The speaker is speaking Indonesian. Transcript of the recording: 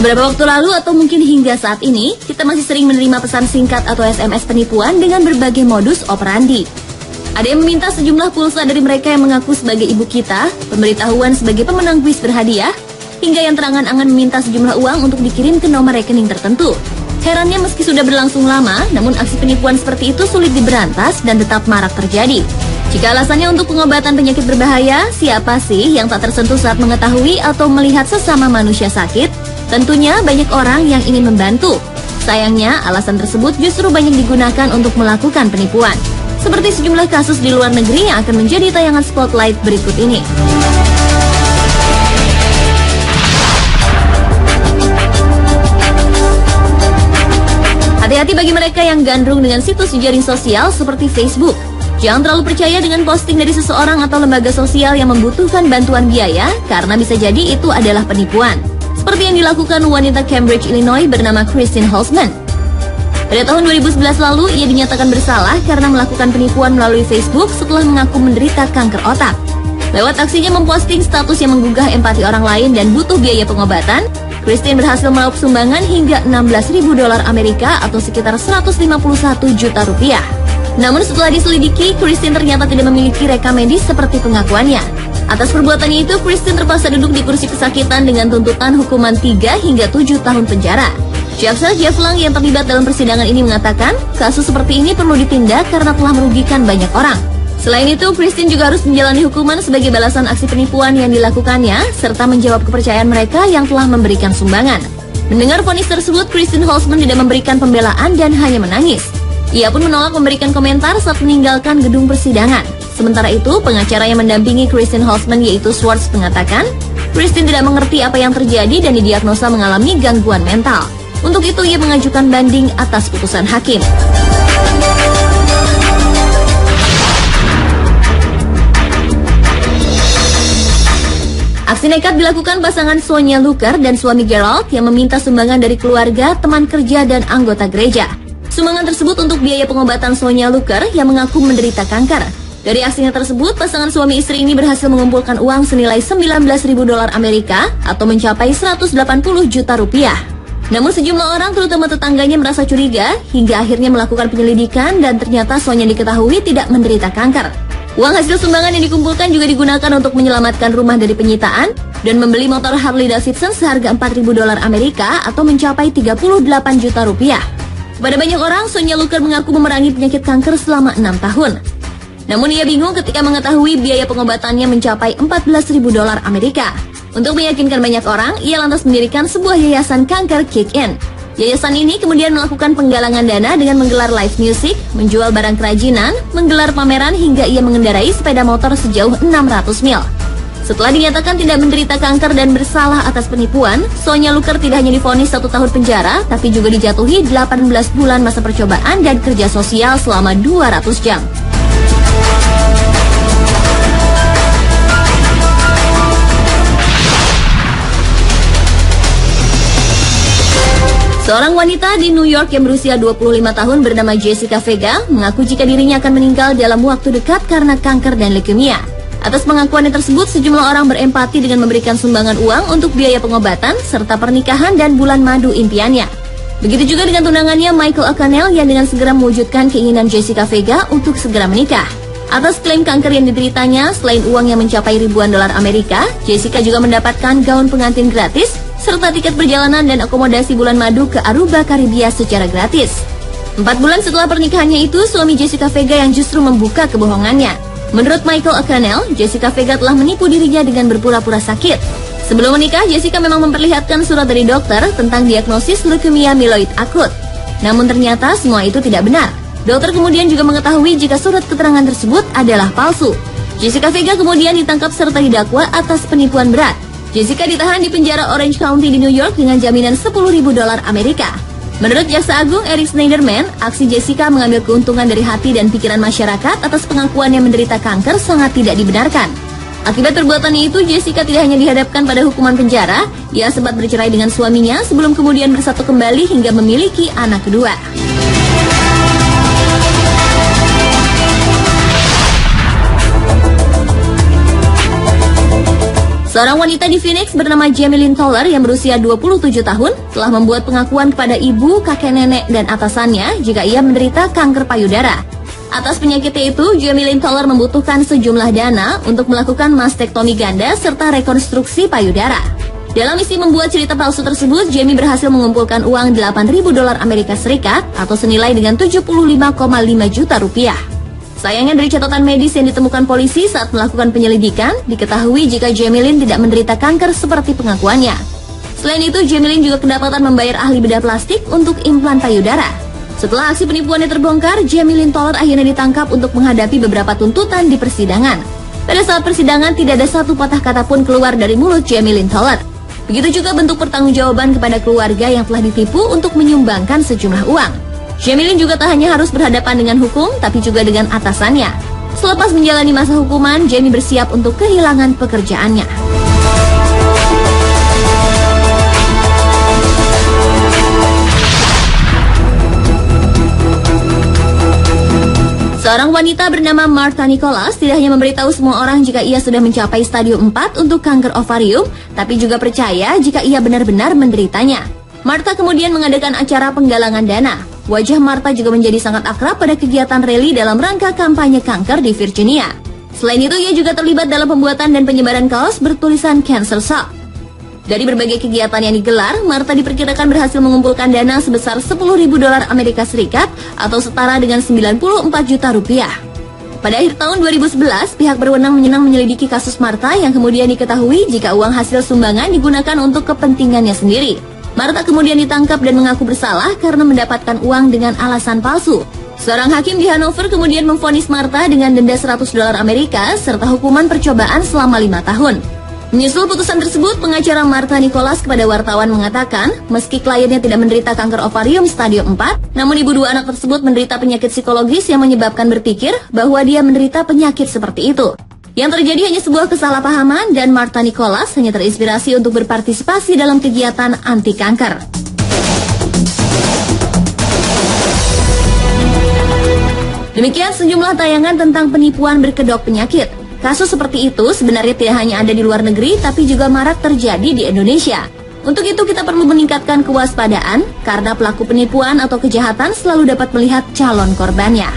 Beberapa waktu lalu atau mungkin hingga saat ini, kita masih sering menerima pesan singkat atau SMS penipuan dengan berbagai modus operandi. Ada yang meminta sejumlah pulsa dari mereka yang mengaku sebagai ibu kita, pemberitahuan sebagai pemenang kuis berhadiah, hingga yang terangan-angan meminta sejumlah uang untuk dikirim ke nomor rekening tertentu. Herannya meski sudah berlangsung lama, namun aksi penipuan seperti itu sulit diberantas dan tetap marak terjadi. Jika alasannya untuk pengobatan penyakit berbahaya, siapa sih yang tak tersentuh saat mengetahui atau melihat sesama manusia sakit? Tentunya banyak orang yang ingin membantu. Sayangnya, alasan tersebut justru banyak digunakan untuk melakukan penipuan. Seperti sejumlah kasus di luar negeri yang akan menjadi tayangan Spotlight berikut ini. Hati-hati bagi mereka yang gandrung dengan situs jejaring sosial seperti Facebook. Jangan terlalu percaya dengan posting dari seseorang atau lembaga sosial yang membutuhkan bantuan biaya, karena bisa jadi itu adalah penipuan. Seperti yang dilakukan wanita Cambridge, Illinois bernama Kristine Holzman. Pada tahun 2011 lalu, ia dinyatakan bersalah karena melakukan penipuan melalui Facebook setelah mengaku menderita kanker otak. Lewat aksinya memposting status yang menggugah empati orang lain dan butuh biaya pengobatan, Kristine berhasil meraup sumbangan hingga $16.000 Amerika atau sekitar 151 juta rupiah. Namun setelah diselidiki, Kristine ternyata tidak memiliki rekam medis seperti pengakuannya. Atas perbuatannya itu, Kristine terpaksa duduk di kursi kesakitan dengan tuntutan hukuman 3 hingga 7 tahun penjara. Jaksa Jeff Lang yang terlibat dalam persidangan ini mengatakan, kasus seperti ini perlu ditindak karena telah merugikan banyak orang. Selain itu, Kristine juga harus menjalani hukuman sebagai balasan aksi penipuan yang dilakukannya, serta menjawab kepercayaan mereka yang telah memberikan sumbangan. Mendengar vonis tersebut, Kristine Holzman tidak memberikan pembelaan dan hanya menangis. Ia pun menolak memberikan komentar saat meninggalkan gedung persidangan. Sementara itu, pengacara yang mendampingi Kristine Holzman yaitu Swartz mengatakan, Kristine tidak mengerti apa yang terjadi dan didiagnosa mengalami gangguan mental. Untuk itu, ia mengajukan banding atas putusan hakim. Aksi nekat dilakukan pasangan Sonia Luker dan suami Gerald yang meminta sumbangan dari keluarga, teman kerja, dan anggota gereja. Sumbangan tersebut untuk biaya pengobatan Sonia Luker yang mengaku menderita kanker. Dari aksinya tersebut, pasangan suami istri ini berhasil mengumpulkan uang senilai $19.000 Amerika atau mencapai 180 juta rupiah. Namun sejumlah orang, terutama tetangganya, merasa curiga hingga akhirnya melakukan penyelidikan dan ternyata Sonia diketahui tidak menderita kanker. Uang hasil sumbangan yang dikumpulkan juga digunakan untuk menyelamatkan rumah dari penyitaan dan membeli motor Harley Davidson seharga $4.000 Amerika atau mencapai 38 juta rupiah. Kepada banyak orang, Sonia Luker mengaku memerangi penyakit kanker selama 6 tahun. Namun ia bingung ketika mengetahui biaya pengobatannya mencapai $14.000 Amerika. Untuk meyakinkan banyak orang, ia lantas mendirikan sebuah yayasan kanker Kick In. Yayasan ini kemudian melakukan penggalangan dana dengan menggelar live music, menjual barang kerajinan, menggelar pameran hingga ia mengendarai sepeda motor sejauh 600 mil. Setelah dinyatakan tidak menderita kanker dan bersalah atas penipuan, Sonia Luker tidak hanya divonis 1 tahun penjara, tapi juga dijatuhi 18 bulan masa percobaan dan kerja sosial selama 200 jam. Seorang wanita di New York yang berusia 25 tahun bernama Jessica Vega mengaku jika dirinya akan meninggal dalam waktu dekat karena kanker dan leukemia. Atas pengakuannya tersebut, sejumlah orang berempati dengan memberikan sumbangan uang untuk biaya pengobatan serta pernikahan dan bulan madu impiannya. Begitu juga dengan tunangannya Michael O'Connell yang dengan segera mewujudkan keinginan Jessica Vega untuk segera menikah. Atas klaim kanker yang dideritanya, selain uang yang mencapai ribuan dolar Amerika, Jessica juga mendapatkan gaun pengantin gratis serta tiket perjalanan dan akomodasi bulan madu ke Aruba, Karibia secara gratis. 4 bulan setelah pernikahannya itu, suami Jessica Vega yang justru membuka kebohongannya. Menurut Michael O'Connell, Jessica Vega telah menipu dirinya dengan berpura-pura sakit. Sebelum menikah, Jessica memang memperlihatkan surat dari dokter tentang diagnosis leukemia mieloid akut. Namun ternyata semua itu tidak benar. Dokter kemudian juga mengetahui jika surat keterangan tersebut adalah palsu. Jessica Vega kemudian ditangkap serta didakwa atas penipuan berat. Jessica ditahan di penjara Orange County di New York dengan jaminan $10.000 Amerika. Menurut Jaksa Agung Eric Schneiderman, aksi Jessica mengambil keuntungan dari hati dan pikiran masyarakat atas pengakuan yang menderita kanker sangat tidak dibenarkan. Akibat perbuatannya itu, Jessica tidak hanya dihadapkan pada hukuman penjara, ia sempat bercerai dengan suaminya sebelum kemudian bersatu kembali hingga memiliki anak kedua. Seorang wanita di Phoenix bernama Jamie Lynn Toller yang berusia 27 tahun telah membuat pengakuan kepada ibu, kakek nenek, dan atasannya jika ia menderita kanker payudara. Atas penyakitnya itu, Jamie Lynn Toller membutuhkan sejumlah dana untuk melakukan mastektomi ganda serta rekonstruksi payudara. Dalam misi membuat cerita palsu tersebut, Jamie berhasil mengumpulkan uang $8.000 Amerika Serikat atau senilai dengan 75,5 juta rupiah. Sayangnya dari catatan medis yang ditemukan polisi saat melakukan penyelidikan, diketahui jika Jamie Lynn tidak menderita kanker seperti pengakuannya. Selain itu, Jamie Lynn juga kedapatan membayar ahli bedah plastik untuk implan payudara. Setelah aksi penipuannya terbongkar, Jamie Lynn Toller akhirnya ditangkap untuk menghadapi beberapa tuntutan di persidangan. Pada saat persidangan, tidak ada satu patah kata pun keluar dari mulut Jamie Lynn Toller. Begitu juga bentuk pertanggungjawaban kepada keluarga yang telah ditipu untuk menyumbangkan sejumlah uang. Jamie Lynn juga tak hanya harus berhadapan dengan hukum, tapi juga dengan atasannya. Selepas menjalani masa hukuman, Jamie bersiap untuk kehilangan pekerjaannya. Seorang wanita bernama Martha Nicholas tidak hanya memberitahu semua orang jika ia sudah mencapai stadium 4 untuk kanker ovarium, tapi juga percaya jika ia benar-benar menderitanya. Martha kemudian mengadakan acara penggalangan dana. Wajah Martha juga menjadi sangat akrab pada kegiatan rally dalam rangka kampanye kanker di Virginia. Selain itu, ia juga terlibat dalam pembuatan dan penyebaran kaos bertulisan Cancer Sucks. Dari berbagai kegiatan yang digelar, Martha diperkirakan berhasil mengumpulkan dana sebesar $10.000 Amerika Serikat atau setara dengan 94 juta rupiah. Pada akhir tahun 2011, pihak berwenang menyelidiki kasus Martha yang kemudian diketahui jika uang hasil sumbangan digunakan untuk kepentingannya sendiri. Martha kemudian ditangkap dan mengaku bersalah karena mendapatkan uang dengan alasan palsu. Seorang hakim di Hanover kemudian memvonis Martha dengan denda $100 Amerika serta hukuman percobaan selama 5 tahun. Menyusul putusan tersebut, pengacara Martha Nicholas kepada wartawan mengatakan, meski kliennya tidak menderita kanker ovarium stadium 4, namun ibu dua anak tersebut menderita penyakit psikologis yang menyebabkan berpikir bahwa dia menderita penyakit seperti itu. Yang terjadi hanya sebuah kesalahpahaman dan Martha Nicholas hanya terinspirasi untuk berpartisipasi dalam kegiatan anti kanker. Demikian sejumlah tayangan tentang penipuan berkedok penyakit. Kasus seperti itu sebenarnya tidak hanya ada di luar negeri, tapi juga marak terjadi di Indonesia. Untuk itu kita perlu meningkatkan kewaspadaan, karena pelaku penipuan atau kejahatan selalu dapat melihat calon korbannya.